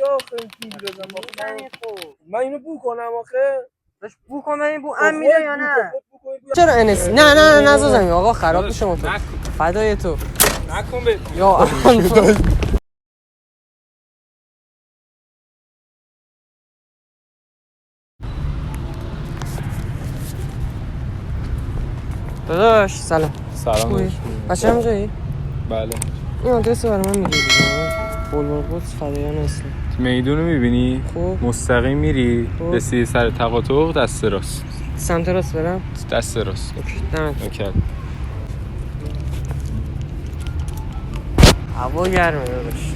چی آخه اینجوری بزن من اینو بو کنم آخه داش بو کن ببین بو ام میره یا نه چرا انس نه نزازم آقا خراب میشه موتور فدای تو نکن به یا داداش سلام قشنگ جایی؟ بله این آدرس برای من میگی بلوار قدس فدایان اسلام میدون رو میبینی؟ خوب مستقیم میری رسیدی سر تقاطع دست راست سمت راست برم؟ دست راست دمت اوکی هوا گرمه داداش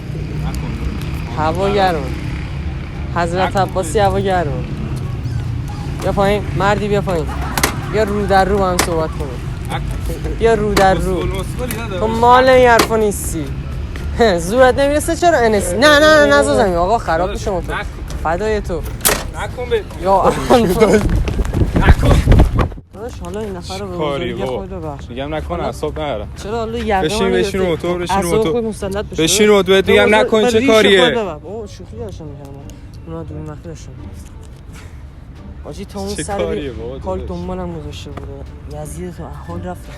هوا گرمه حضرت عباسی هوا گرمه بیا پایین مردی بیا پایین بیا رو در رو با هم صحبت کنیم بیا رو در رو تو مال این حرفا نیستی زورت نمیرسه چرا انس نه نزازم آقا خراب میشه موتور فدای تو نکن به یا نکن داداش حالا این نفر رو به کاری بزرگی با خود ببخش میگم نکن اعصاب نرم چرا حالا یقه بشین موتور مسلط بشین موتور بهت میگم نکن چه کاریه اوه شوخی داشتم می‌کردم اونا دون وقت داشتم آجی تا اون چه سر کاریه بابا کال دنبالم گذاشته بوده یزید تو احوال رفتم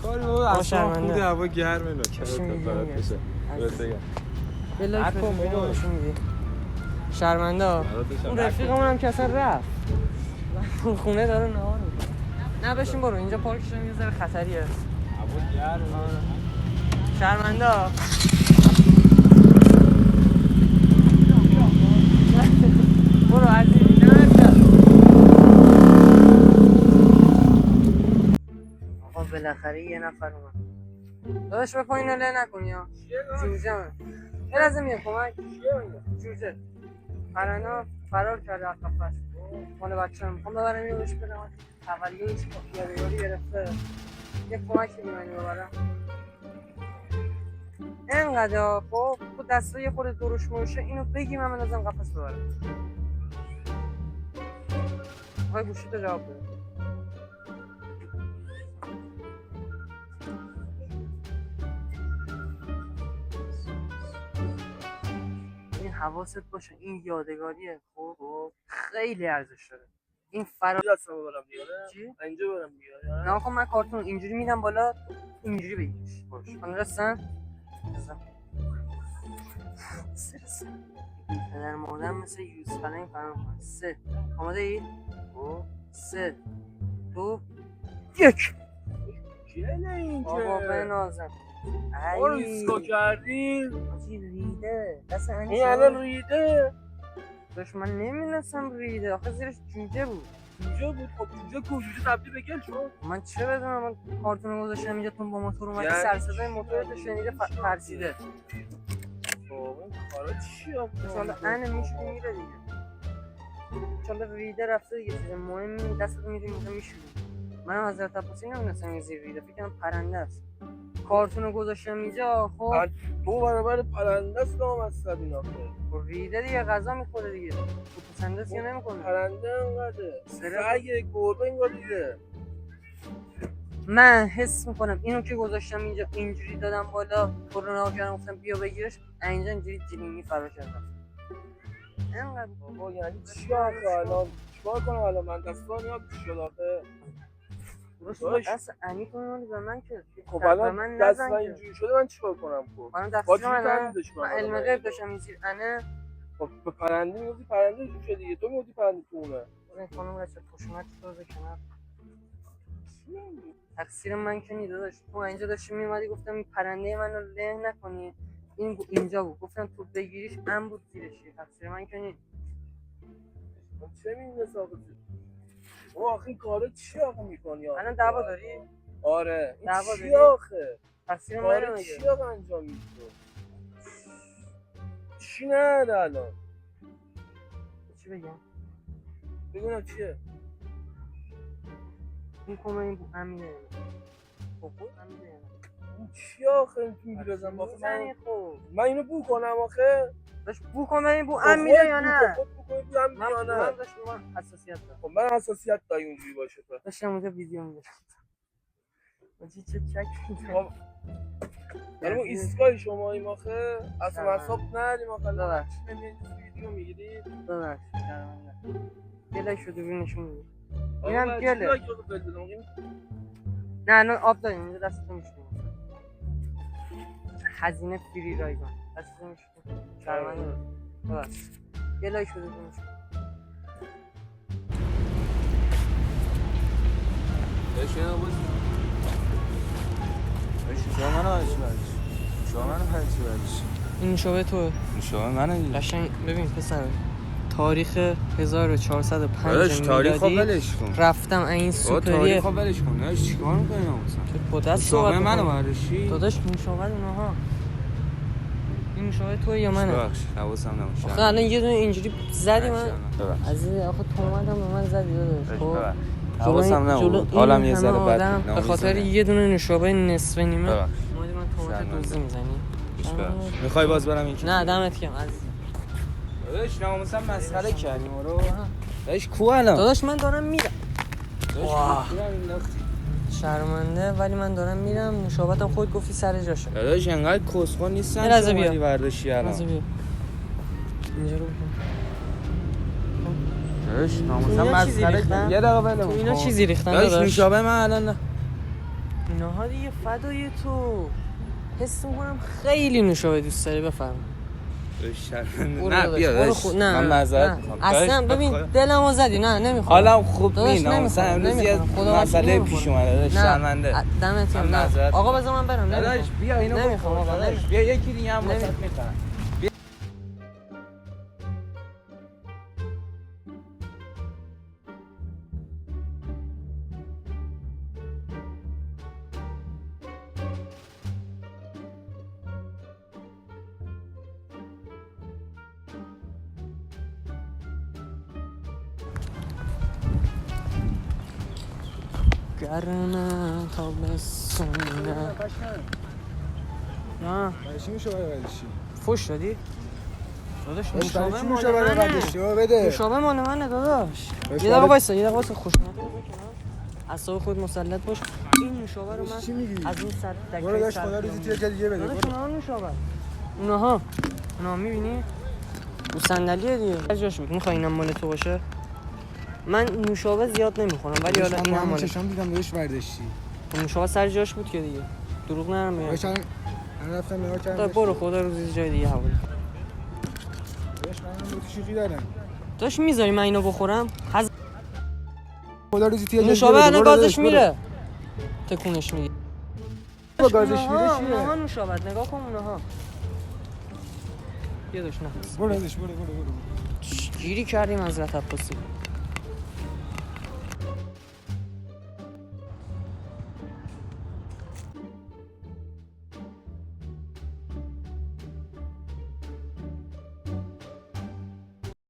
کاری بابا اصلا خود هوا گرمه بلای نشون میدی شرمنده اون رفیقمون هم که اصلا رفت خونه داره نهار میکنه نه بشین برو اینجا پارکش هم یه ذره خطریه هوا گرمه شرمنده برو عزیزی آقا بالاخره یه نفر اومد داداش به پایین له نکنی ها جوجه من لازم میاد کمک جوجه قرنا فرار کرده از قفس مال بچه‌ام میخوام ببرم اینو بهش بدم تولدش یادگاری گرفته یه کمکی می‌کنی ببرم اینقدر خب تو دستای خود دروش موشه اینو بگی من بندازم قفس ببرم آقای گوشیتو جواب بده این حواست باشه این یادگاریه خب خیلی ارزش داره این فرار دستم ببرم بیاره چی؟ اینجا برم بیاره نه آقا من کارتون اینجوری میدم بالا اینجوری بگیرش باش من رسن پدر مادر مثل یوسف علیه فرام کنه 3 آماده ای؟ 3 2 1 گله این که بابا بنازم ما ریسکو کردی آجی ریده دست این الان ریده داشت من نمی‌نستم ریده آخه زیرش جوجه بود جوجه بود خب جوجه جوجه تبدیل به گل شد من چه بدونم من کارتون گذاشتم اینجا تون با موتور اومد سر صدای موتور رو شنیده ترسیده بابا کارا چیه مثلا ان میشونی میره دیگه چون ریده رفته دیگه چیز مهمی دستت میری اینجا میشونی منم حضرت عباسی نمی‌دونستم یه زیر ریده فکر کنم پرنده است کارتونو گذاشتم اینجا خب تو برابر پرنده است نام هست این آخه ریده دیگه غذا میخوره دیگه تو پسنده سیه نمیکنه پرنده انقدره سگه گربه این ریده من حس میکنم اینو که گذاشتم اینجا اینجوری دادم بالا کرونا کردم گفتم بیا بگیرش اینجا اینجوری جیلینگی فرار کردم اینقدر بابا یعنی چی آخه الان چیکار کنم الان من دستان یاد شد آخه درست دست انی کنم به من که خب الان دست من اینجوری شده من چیکار کنم خب من دست من علم غیب داشتم این زیر انه خب به پرنده میگفتی پرنده جو شده دیگه تو میگفتی پرنده تو اونه این خانم رسه خشونت تو کنار تقصیر من که نیست داداش تو اینجا داشتی میومدی گفتم این پرنده منو له نکنی این اینجا بود گفتم تو بگیریش من بود زیرش تقصیر من که نیست من چه می‌دونم او آخه این کارا چی آخه میکنی آخه الان دعوا داری؟ آره این دعوا چی آخه تقصیر منه میگه چی آخه انجام میدی تو چی نده الان چی بگم؟ بگونم چیه این کمه این امینه بخور امینه این چی آخه این میگی بزن باخه من اینو بو کنم آخه داشت بو کنم این بو امینه یا نه من داشت من حساسیت دارم خب من حساسیت داری اونجوری باشه داشتم اونجا ویدیو میگرفتم چه چک ولی ما ایستگاهی شماییم آخه اصلا سلام. حساب نداریم آخه ببخش. نمیدید ویدیو میگیرید ببخشید شرمنده. گله شده بیر نشون میدی. اینم گله. نه الان آب داریم اینجا دستتون میشونیم. هزینه فری رایگان دستتون میشونیم. شرمنده ببخش. گله شده بیر نشون. شما منو برش شما منو برش این نوشابه توه. شما منو قشنگ ببین پسر تاریخ 1405 تاریخ میلادی ولش کن رفتم این سوپریه تاریخ ولش کن نه چیکار می‌کنی مثلا تو با دست نوشابه صحبت منو می‌کنی. برشی داداش نوشابه اونها این نوشابه توه یا منه؟ ببخشید حواسم نباشه آخه الان یه دونه اینجوری زدی من از این آخه تومتم به من زدی داداش خب حواسم نبود حالم یه ذره بد به خاطر یه دونه نوشابه نصف نیمه ببخشید. اومدی من تومت دزدی میزنی میخوای باز برم این نه دمت گرم عزیز داداش ناموسم مسخره کردیم رو داداش کو الان داداش من دارم میرم واه شرمنده ولی من دارم میرم نوشابتم خود گفتی سر جاشه داداش انقدر کسخون نیستن یه لحظه بیا. برداشتی الان بیا اینجا رو بکن داداش تو ناموسم اینا چیزی مسخره ریختن؟ کردیم یه دقیقه ولم تو اینا کن. چیزی ریختن داداش داداش نوشابه من الان نه اینها دیگه فدای تو حس میکنم خیلی نوشابه دوست داری بفرم نه بیا داداش من معذرت میخوام اصلا ببین دلمو زدی نه نمیخوام حالا خوب داداش نی ناموسم نمیخوام، امروز یه نمیخوام. خدا مسئله وکیلی پیش نمیخوام. اومده داداش نه. شرمنده دمت من گرم نه. معذرت آقا بذار من برم داداش نمیخوام بیا اینو نمیخوام بخور، آقا، داداش. نمیخوام. بیا یکی دیگه هم واسط نمیخوام. میخرم گرمه تابستونه نه چی میشه برای ردیشی؟ فوش دادی؟ داداش چی نوشابه مال میشه برای منه ردیشی؟ بده نوشابه مال منه داداش باش یه دقیقه برای- وایسا یه دقیقه وایسا خوشمزه رو بکنم اعصاب خود مسلط باش این نوشابه رو چی من میگی؟ از این سر برو دکه داشت سر خدا روزی توی جای دیگه بده داداش برو. اونها نوشابه اونها میبینی؟ رو صندلیه دیگه از جاش بود میخوای اینم مال تو باشه؟ من نوشابه زیاد نمیخورم ولی حالا من اینم همون مال چشام دیدم داشت ورداشتی نوشابه سر جاش بود که دیگه دروغ نرم میگم داشت من رفتم نگاه کردم تا برو خدا روزی جای دیگه حواله داشت من هم تو شوخی دارم داش میذاری من اینو بخورم خدا روزی توی جای دیگه نوشابه بده الان برو گازش داداش، برو. میره تکونش میدی با گازش میره اونها چیه؟ نوشابه نگاه کن اونها بیا داش نه برو داداش برو گیری کردیم حضرت عباسی